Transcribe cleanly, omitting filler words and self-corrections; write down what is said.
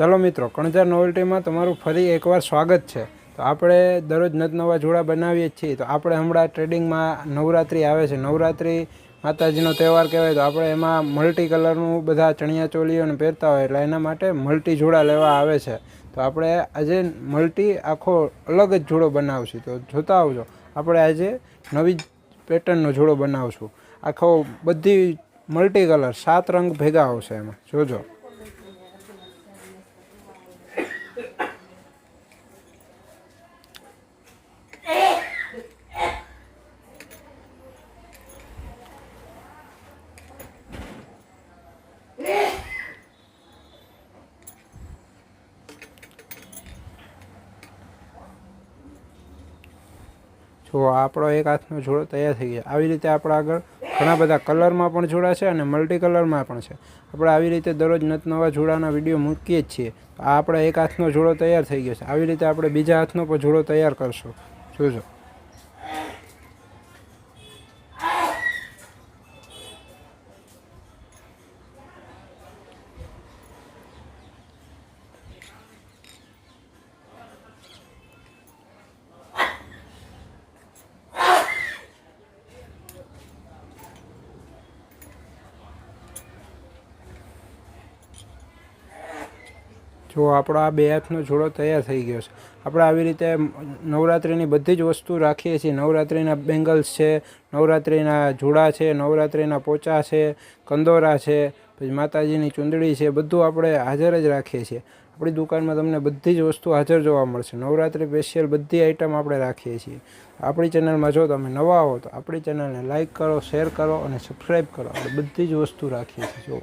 ચાલો મિત્રો, કણજાર નોવેલ્ટીમાં તમારું ફરી એકવાર સ્વાગત છે। તો આપણે દરરોજ નવા જોડા બનાવીએ જ છીએ। તો આપણે હમણાં ટ્રેડિંગમાં નવરાત્રિ આવે છે। નવરાત્રિ માતાજીનો તહેવાર કહેવાય। તો આપણે એમાં મલ્ટી કલરનું બધા ચણિયા ચોલીઓને પહેરતા હોય, એટલે એના માટે મલ્ટી જોડા લેવા આવે છે। તો આપણે આજે મલ્ટી આખો અલગ જ જોડો બનાવશું। તો જોતા આવજો, આપણે આજે નવી પેટર્નનો જોડો બનાવશું। આખો બધી મલ્ટી કલર 7 રંગ ભેગા આવશે એમાં, જોજો। જો આપણો એક હાથનો જોડો તૈયાર થઈ ગયો। આવી રીતે આપણે આગળ ઘણા બધા કલરમાં પણ જોડા છે અને મલ્ટી કલરમાં પણ છે। આપણે આવી રીતે દરરોજ નવા જોડાના વિડીયો મૂકીએ જ છીએ। આ આપણો એક હાથનો જોડો તૈયાર થઈ ગયો છે। આવી રીતે આપણે બીજા હાથનો પણ જોડો તૈયાર કરશું, જોજો। જો આપણો આ બે હાથનો જોડો તૈયાર થઈ ગયો છે। આપણે આવી રીતે નવરાત્રિની બધી જ વસ્તુ રાખીએ છીએ। નવરાત્રિના બેંગલ્સ છે, નવરાત્રિના જોડા છે, નવરાત્રિના પોચા છે, કંદોરા છે, પછી માતાજીની ચૂંદડી છે, બધું આપણે હાજર જ રાખીએ છીએ। આપણી દુકાનમાં તમને બધી જ વસ્તુ હાજર જોવા મળશે। નવરાત્રિ સ્પેશિયલ બધી આઈટમ આપણે રાખીએ છીએ। આપણી ચેનલમાં જો તમે નવા હો તો આપણી ચેનલને લાઇક કરો, શેર કરો અને સબસ્ક્રાઈબ કરો। આપણે બધી જ વસ્તુ રાખીએ છીએ, જો।